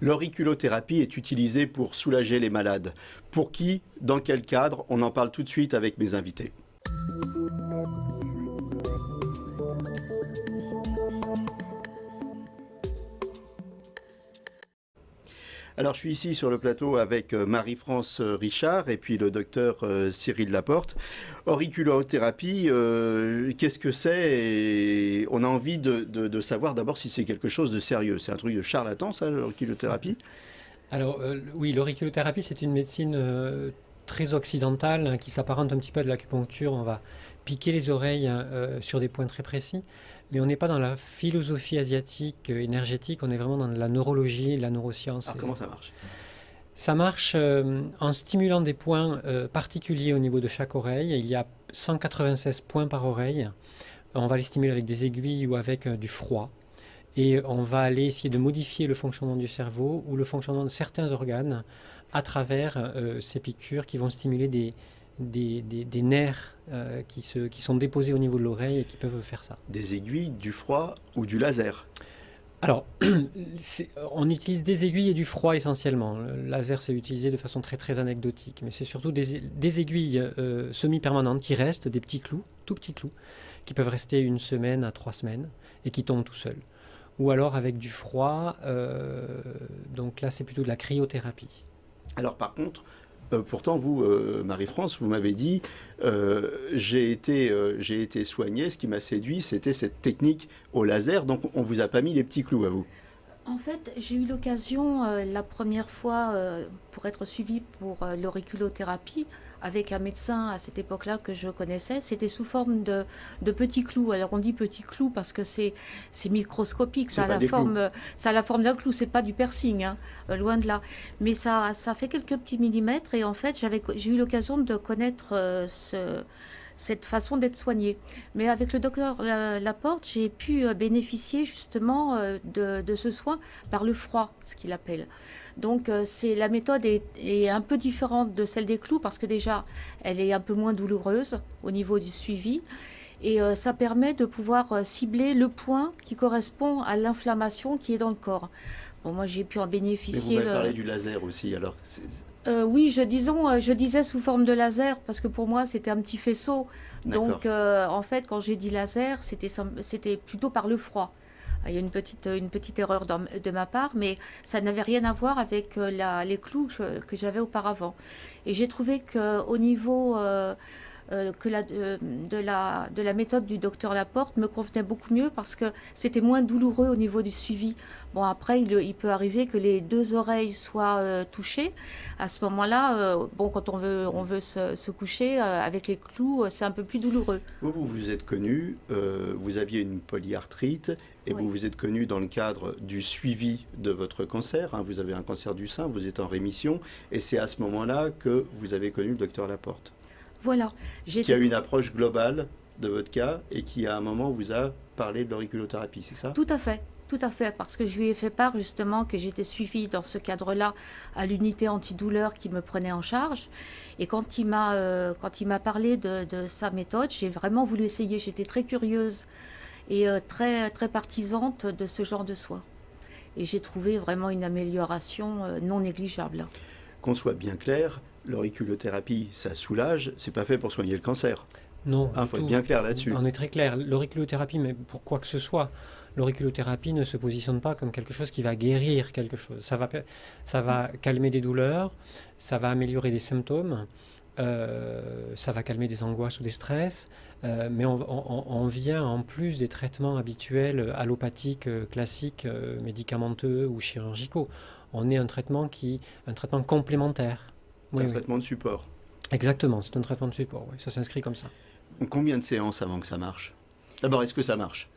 L'auriculothérapie est utilisée pour soulager les malades. Pour qui, dans quel cadre, on en parle tout de suite avec mes invités. Alors, je suis ici sur le plateau avec Marie-France Richard et puis le docteur Cyril Laporte. Auriculothérapie, qu'est-ce que c'est? Et on a envie de savoir d'abord si c'est quelque chose de sérieux. C'est un truc de charlatan, ça, l'auriculothérapie? Alors oui, l'auriculothérapie, c'est une médecine très occidentale hein, qui s'apparente un petit peu à de l'acupuncture. On va piquer les oreilles sur des points très précis, mais on n'est pas dans la philosophie asiatique énergétique, on est vraiment dans la neurologie, la neuroscience. Alors comment ça marche? Ça marche en stimulant des points particuliers au niveau de chaque oreille. Il y a 196 points par oreille. On va les stimuler avec des aiguilles ou avec du froid. Et on va aller essayer de modifier le fonctionnement du cerveau ou le fonctionnement de certains organes à travers ces piqûres qui vont stimuler des nerfs qui sont déposés au niveau de l'oreille et qui peuvent faire ça. Des aiguilles, du froid ou du laser? Alors, on utilise des aiguilles et du froid essentiellement. Le laser, c'est utilisé de façon très très anecdotique, mais c'est surtout des aiguilles semi-permanentes qui restent, des petits clous, tout petits clous, qui peuvent rester 1 semaine à 3 semaines et qui tombent tout seuls. Ou alors avec du froid, donc là c'est plutôt de la cryothérapie. Alors par contre, pourtant vous, Marie-France, vous m'avez dit, j'ai été soigné, ce qui m'a séduit, c'était cette technique au laser, donc on vous a pas mis les petits clous à vous. En fait, j'ai eu l'occasion la première fois pour être suivie pour l'auriculothérapie avec un médecin à cette époque-là que je connaissais. C'était sous forme de petits clous. Alors on dit petits clous parce que c'est microscopique. Ça a la forme d'un clou. C'est pas du piercing, hein, loin de là. Mais ça fait quelques petits millimètres. Et en fait, j'ai eu l'occasion de connaître cette façon d'être soignée. Mais avec le docteur Laporte, j'ai pu bénéficier justement de ce soin par le froid, ce qu'il appelle. Donc la méthode est un peu différente de celle des clous parce que déjà, elle est un peu moins douloureuse au niveau du suivi. Et ça permet de pouvoir cibler le point qui correspond à l'inflammation qui est dans le corps. Bon, moi, j'ai pu en bénéficier. Mais vous m'avez parlé du laser aussi, alors... Oui, je disais sous forme de laser parce que pour moi c'était un petit faisceau. Donc en fait quand j'ai dit laser c'était plutôt par le froid. Il y a une petite erreur de ma part, mais ça n'avait rien à voir avec les clous que j'avais auparavant. Et j'ai trouvé qu'au niveau de la méthode du docteur Laporte me convenait beaucoup mieux parce que c'était moins douloureux au niveau du suivi. Bon, après, il peut arriver que les 2 oreilles soient touchées. À ce moment-là, quand on veut se coucher avec les clous, c'est un peu plus douloureux. Vous vous êtes connu, vous aviez une polyarthrite et Oui. vous vous êtes connu dans le cadre du suivi de votre cancer. Hein, vous avez un cancer du sein, vous êtes en rémission et c'est à ce moment-là que vous avez connu le docteur Laporte. Voilà. Qui a eu une approche globale de votre cas et qui à un moment vous a parlé de l'auriculothérapie, c'est ça? Tout à fait, parce que je lui ai fait part justement que j'étais suivie dans ce cadre-là à l'unité antidouleur qui me prenait en charge. Et quand il m'a parlé de sa méthode, j'ai vraiment voulu essayer. J'étais très curieuse et très, très partisante de ce genre de soins. Et j'ai trouvé vraiment une amélioration non négligeable. Qu'on soit bien clair, l'auriculothérapie, ça soulage, c'est pas fait pour soigner le cancer. Non, Il faut être bien clair là-dessus. On est très clair. L'auriculothérapie, mais pour quoi que ce soit, l'auriculothérapie ne se positionne pas comme quelque chose qui va guérir quelque chose. Ça va calmer des douleurs, ça va améliorer des symptômes, ça va calmer des angoisses ou des stress, mais on vient en plus des traitements habituels allopathiques, classiques, médicamenteux ou chirurgicaux. On est un traitement complémentaire. C'est un traitement de support. Exactement, c'est un traitement de support, oui. Ça s'inscrit comme ça. Combien de séances avant que ça marche? D'abord, est-ce que ça marche?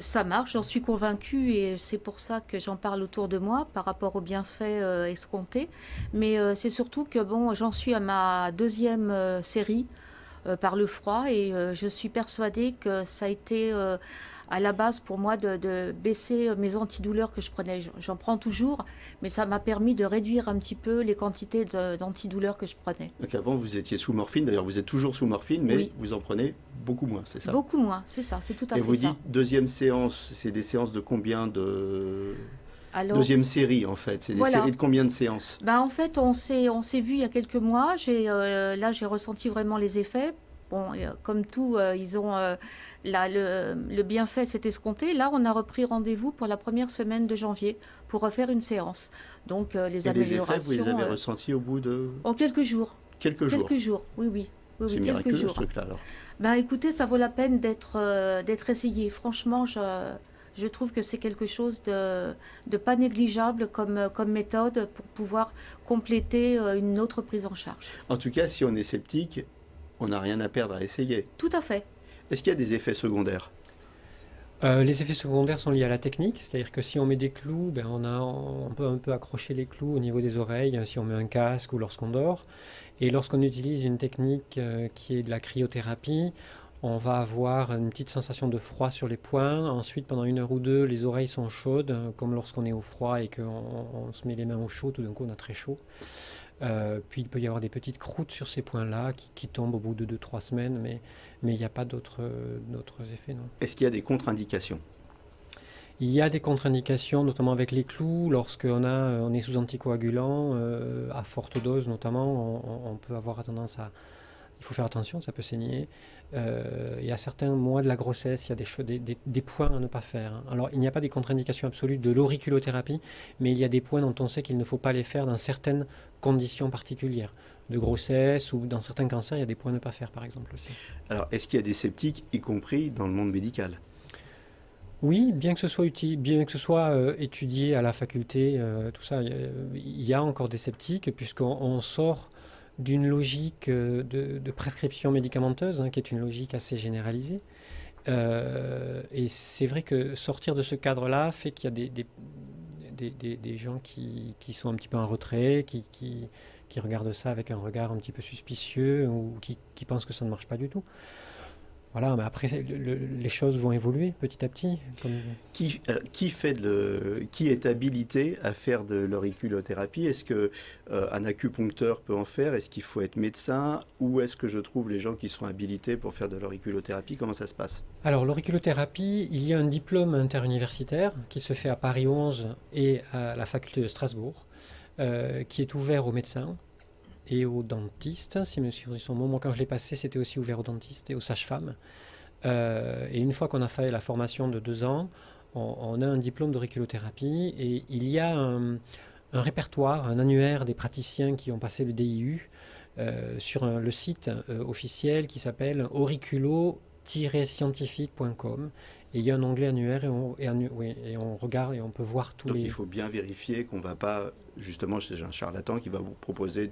Ça marche, j'en suis convaincue et c'est pour ça que j'en parle autour de moi par rapport aux bienfaits escomptés. Mais c'est surtout que j'en suis à ma 2e série par le froid et je suis persuadée que ça a été à la base pour moi de baisser mes antidouleurs que je prenais. J'en prends toujours, mais ça m'a permis de réduire un petit peu les quantités d'antidouleurs que je prenais. Donc avant, vous étiez sous morphine, d'ailleurs vous êtes toujours sous morphine, mais oui, vous en prenez beaucoup moins, c'est ça? Beaucoup moins, c'est ça, c'est tout à fait ça. Et vous dites, 2e séance, c'est des séances de combien de... Alors, Deuxième série, en fait. C'est des voilà. séries de combien de séances? En fait, on s'est vu il y a quelques mois. Là, j'ai ressenti vraiment les effets. Bon, comme tout, ils ont le bienfait s'est escompté. Là, on a repris rendez-vous pour la première semaine de janvier pour refaire une séance. Donc, les Et les effets, améliorations. vous les avez ressentis au bout de En quelques jours. quelques jours? Quelques jours, oui, oui. Oui, C'est oui, quelques miraculeux, ce jours. truc-là, alors. Écoutez, ça vaut la peine d'être essayé. Franchement, je trouve que c'est quelque chose de pas négligeable comme méthode pour pouvoir compléter une autre prise en charge. En tout cas, si on est sceptique, on n'a rien à perdre à essayer. Tout à fait. Est-ce qu'il y a des effets secondaires? Les effets secondaires sont liés à la technique, c'est-à-dire que si on met des clous, on peut un peu accrocher les clous au niveau des oreilles, si on met un casque ou lorsqu'on dort. Et lorsqu'on utilise une technique qui est de la cryothérapie, on va avoir une petite sensation de froid sur les poings. Ensuite, pendant 1 heure ou 2, les oreilles sont chaudes, comme lorsqu'on est au froid et qu'on se met les mains au chaud, tout d'un coup on a très chaud. Puis il peut y avoir des petites croûtes sur ces points-là qui tombent au bout de 2-3 semaines, mais il n'y a pas d'autres effets, non. Est-ce qu'il y a des contre-indications? Il y a des contre-indications, notamment avec les clous, on est sous anticoagulant, à forte dose notamment, on peut avoir tendance à... Il faut faire attention, ça peut saigner. Il y a certains mois de la grossesse, il y a des points à ne pas faire, hein. Alors, il n'y a pas des contre-indications absolues de l'auriculothérapie, mais il y a des points dont on sait qu'il ne faut pas les faire dans certaines conditions particulières. De grossesse ou dans certains cancers, il y a des points à ne pas faire, par exemple, aussi. Alors, est-ce qu'il y a des sceptiques, y compris dans le monde médical? Oui, bien que ce soit utile, bien que ce soit étudié à la faculté, tout ça, il y a encore des sceptiques, puisqu'on sort d'une logique de prescription médicamenteuse, hein, qui est une logique assez généralisée. Et c'est vrai que sortir de ce cadre-là fait qu'il y a des gens qui sont un petit peu en retrait, qui regardent ça avec un regard un petit peu suspicieux ou qui pensent que ça ne marche pas du tout. Voilà, mais après, les choses vont évoluer petit à petit. Qui est habilité à faire de l'auriculothérapie? Est-ce qu'un acupuncteur peut en faire? Est-ce qu'il faut être médecin? Où est-ce que je trouve les gens qui sont habilités pour faire de l'auriculothérapie? Comment ça se passe? Alors, l'auriculothérapie, il y a un diplôme interuniversitaire qui se fait à Paris 11 et à la faculté de Strasbourg, qui est ouvert aux médecins et aux dentistes, si mes souvenirs sont bons. Moi, quand je l'ai passé, c'était aussi ouvert aux dentistes et aux sages-femmes. Et une fois qu'on a fait la formation de 2 ans, on a un diplôme d'auriculothérapie et il y a un répertoire, un annuaire des praticiens qui ont passé le DIU sur le site officiel qui s'appelle auriculo-scientifique.com. Et il y a un onglet annuaire et on regarde et on peut voir tous Donc les... il faut bien vérifier qu'on ne va pas, justement, chez un charlatan qui va vous proposer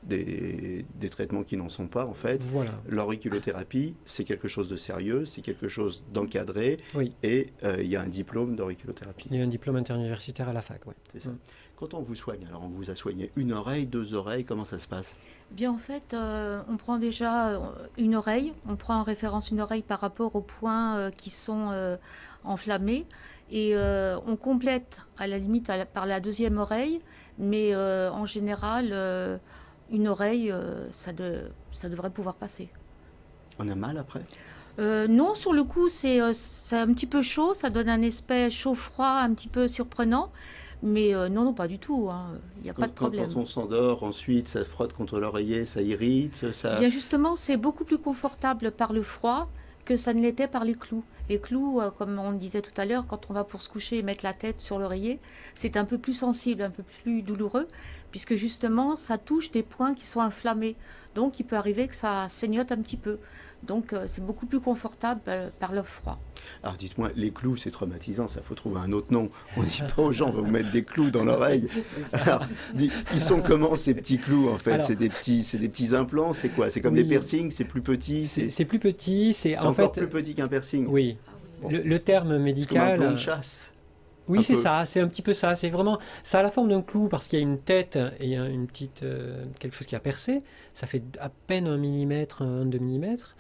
des traitements qui n'en sont pas, en fait. Voilà. L'auriculothérapie, c'est quelque chose de sérieux, c'est quelque chose d'encadré, Oui. Et il y a un diplôme d'auriculothérapie. Il y a un diplôme interuniversitaire à la fac, oui. C'est ça. Quand on vous soigne, alors on vous a soigné 1 oreille, 2 oreilles, comment ça se passe? Bien, en fait, on prend déjà une oreille. On prend en référence une oreille par rapport aux points qui sont enflammés. Et on complète, à la limite, par la 2e oreille. Mais en général, une oreille, ça devrait pouvoir passer. On a mal après? Non, sur le coup, c'est un petit peu chaud. Ça donne un aspect chaud-froid un petit peu surprenant. Mais non, pas du tout, hein. Il n'y a pas de problème. Quand on s'endort, ensuite, ça frotte contre l'oreiller, ça irrite, ça... Bien justement, c'est beaucoup plus confortable par le froid que ça ne l'était par les clous. Les clous, comme on disait tout à l'heure, quand on va pour se coucher et mettre la tête sur l'oreiller, c'est un peu plus sensible, un peu plus douloureux, puisque justement, ça touche des points qui sont inflammés. Donc, il peut arriver que ça saignote un petit peu. Donc, c'est beaucoup plus confortable par le froid. Alors, dites-moi, les clous, c'est traumatisant, ça, faut trouver un autre nom. On ne dit pas aux gens, on va vous mettre des clous dans l'oreille. Alors, ils sont comment, ces petits clous, en fait? Alors, c'est des petits implants, c'est quoi? C'est comme des piercings, c'est plus petit? C'est plus petit, c'est en encore fait... plus petit qu'un piercing? Oui. Bon. Le terme médical... C'est comme un plomb de chasse. Oui, c'est ça, c'est un petit peu ça. C'est vraiment, ça a la forme d'un clou parce qu'il y a une tête et il y a une petite, quelque chose qui a percé. Ça fait à peine 1 millimètre, 1-2 millimètres.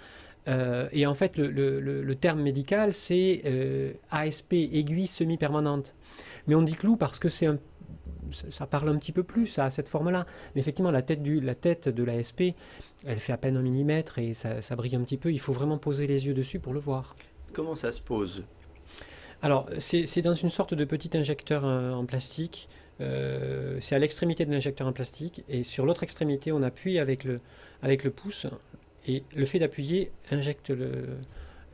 Et en fait, le terme médical, c'est ASP, aiguille semi-permanente. Mais on dit clou parce que ça parle un petit peu plus, ça a cette forme-là. Mais effectivement, la tête de l'ASP, elle fait à peine 1 millimètre et ça brille un petit peu. Il faut vraiment poser les yeux dessus pour le voir. Comment ça se pose? Alors, c'est dans une sorte de petit injecteur en plastique. C'est à l'extrémité de l'injecteur en plastique. Et sur l'autre extrémité, on appuie avec le pouce. Et le fait d'appuyer injecte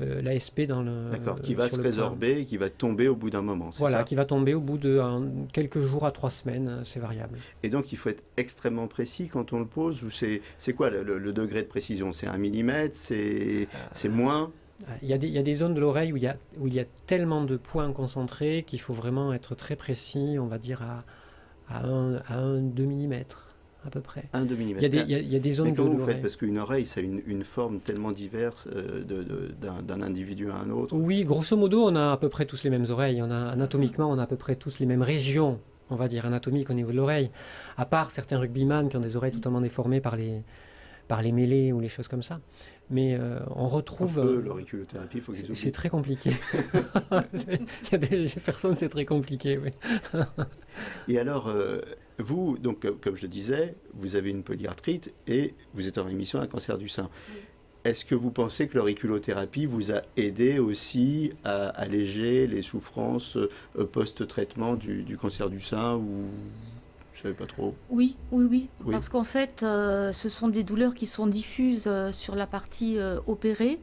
l'ASP dans le. D'accord, qui va se sur le résorber et qui va tomber au bout d'un moment. Voilà, ça qui va tomber au bout de quelques jours à 3 semaines, c'est variable. Et donc il faut être extrêmement précis quand on le pose, ou c'est quoi le degré de précision? C'est 1 millimètre, c'est moins? Il y a des zones de l'oreille où il y a tellement de points concentrés qu'il faut vraiment être très précis, on va dire à 2 mm à peu près. 1-2 mm. Il y a des zones Mais de comment vous l'oreille. faites? Parce qu'une oreille, c'est une forme tellement diverse d'un individu à un autre. Oui, grosso modo, on a à peu près tous les mêmes oreilles. Anatomiquement, on a à peu près tous les mêmes régions, on va dire, anatomiques au niveau de l'oreille. À part certains rugbyman qui ont des oreilles totalement déformées par les mêlées ou les choses comme ça. Mais on retrouve... L'auriculothérapie, il faut qu'ils c'est très compliqué. Il y a des personnes, c'est très compliqué, oui. Et alors, vous, donc, comme je le disais, vous avez une polyarthrite et vous êtes en rémission d'un cancer du sein. Est-ce que vous pensez que l'auriculothérapie vous a aidé aussi à alléger les souffrances post-traitement du cancer du sein, ou je ne savez pas trop? Oui. Oui. Parce qu'en fait, ce sont des douleurs qui sont diffuses sur la partie opérée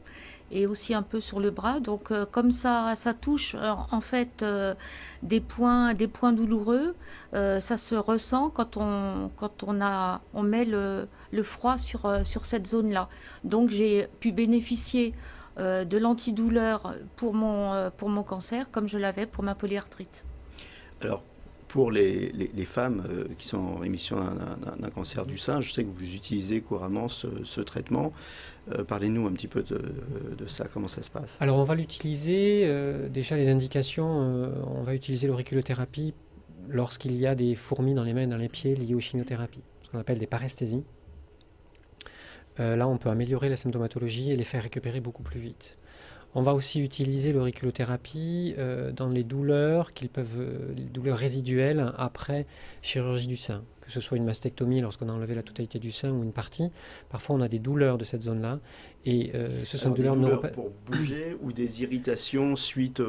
et aussi un peu sur le bras. Donc, comme ça touche en fait des points douloureux, ça se ressent quand on met le froid sur cette zone-là. Donc, j'ai pu bénéficier de l'antidouleur pour mon cancer, comme je l'avais pour ma polyarthrite. Alors, pour les femmes qui sont en rémission d'un cancer du sein, je sais que vous utilisez couramment ce traitement. Parlez-nous un petit peu de ça, comment ça se passe? Alors on va l'utiliser, déjà les indications, on va utiliser l'auriculothérapie lorsqu'il y a des fourmis dans les mains et dans les pieds liées aux chimiothérapies, ce qu'on appelle des paresthésies. Là on peut améliorer la symptomatologie et les faire récupérer beaucoup plus vite. On va aussi utiliser l'auriculothérapie dans les douleurs les douleurs résiduelles après chirurgie du sein, que ce soit une mastectomie lorsqu'on a enlevé la totalité du sein ou une partie. Parfois on a des douleurs de cette zone-là et ce sont des douleurs neuropathiques. Pour bouger ou des irritations suite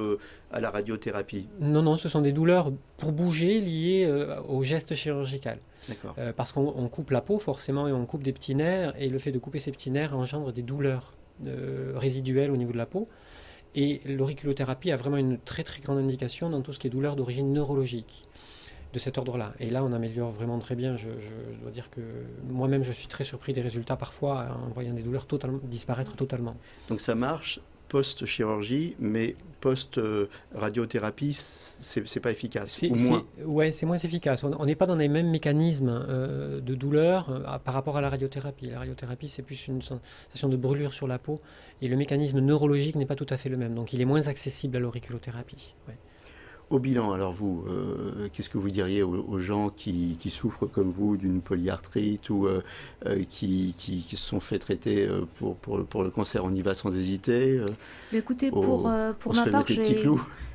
à la radiothérapie? Non, ce sont des douleurs pour bouger liées au geste chirurgical. D'accord. Parce qu'on coupe la peau forcément et on coupe des petits nerfs et le fait de couper ces petits nerfs engendre des douleurs résiduelles au niveau de la peau. Et l'auriculothérapie a vraiment une très très grande indication dans tout ce qui est douleur d'origine neurologique de cet ordre-là. Et là, on améliore vraiment très bien. Je dois dire que moi-même, je suis très surpris des résultats parfois en voyant des douleurs disparaître totalement. Donc ça marche post-chirurgie, mais post-radiothérapie, c'est pas efficace, ou moins? Ouais, c'est moins efficace. On n'est pas dans les mêmes mécanismes de douleur par rapport à la radiothérapie. La radiothérapie, c'est plus une sensation de brûlure sur la peau, et le mécanisme neurologique n'est pas tout à fait le même. Donc il est moins accessible à l'auriculothérapie. Ouais. Au bilan, alors vous, qu'est-ce que vous diriez aux gens qui souffrent comme vous d'une polyarthrite ou qui se sont fait traiter pour le cancer? On y va sans hésiter? Écoutez, pour ma part,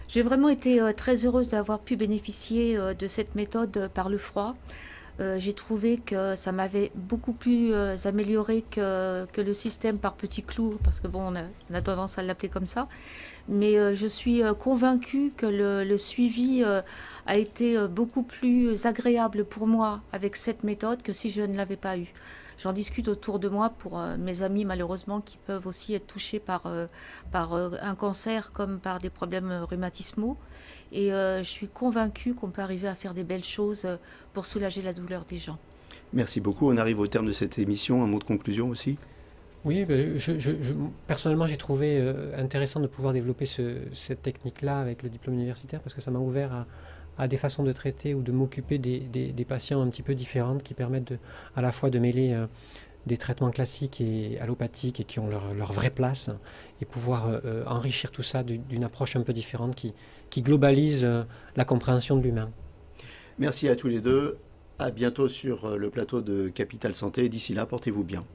j'ai vraiment été très heureuse d'avoir pu bénéficier de cette méthode par le froid. J'ai trouvé que ça m'avait beaucoup plus amélioré que le système par petits clous, parce que bon, on a tendance à l'appeler comme ça. Mais je suis convaincue que le suivi a été beaucoup plus agréable pour moi avec cette méthode que si je ne l'avais pas eu. J'en discute autour de moi pour mes amis malheureusement qui peuvent aussi être touchés par un cancer comme par des problèmes rhumatismaux. Et je suis convaincue qu'on peut arriver à faire des belles choses pour soulager la douleur des gens. Merci beaucoup. On arrive au terme de cette émission. Un mot de conclusion aussi? Oui, personnellement, j'ai trouvé intéressant de pouvoir développer cette technique-là avec le diplôme universitaire parce que ça m'a ouvert à des façons de traiter ou de m'occuper des patients un petit peu différentes qui permettent à la fois de mêler des traitements classiques et allopathiques et qui ont leur vraie place et pouvoir enrichir tout ça d'une approche un peu différente qui globalise la compréhension de l'humain. Merci à tous les deux. À bientôt sur le plateau de Capital Santé. D'ici là, portez-vous bien.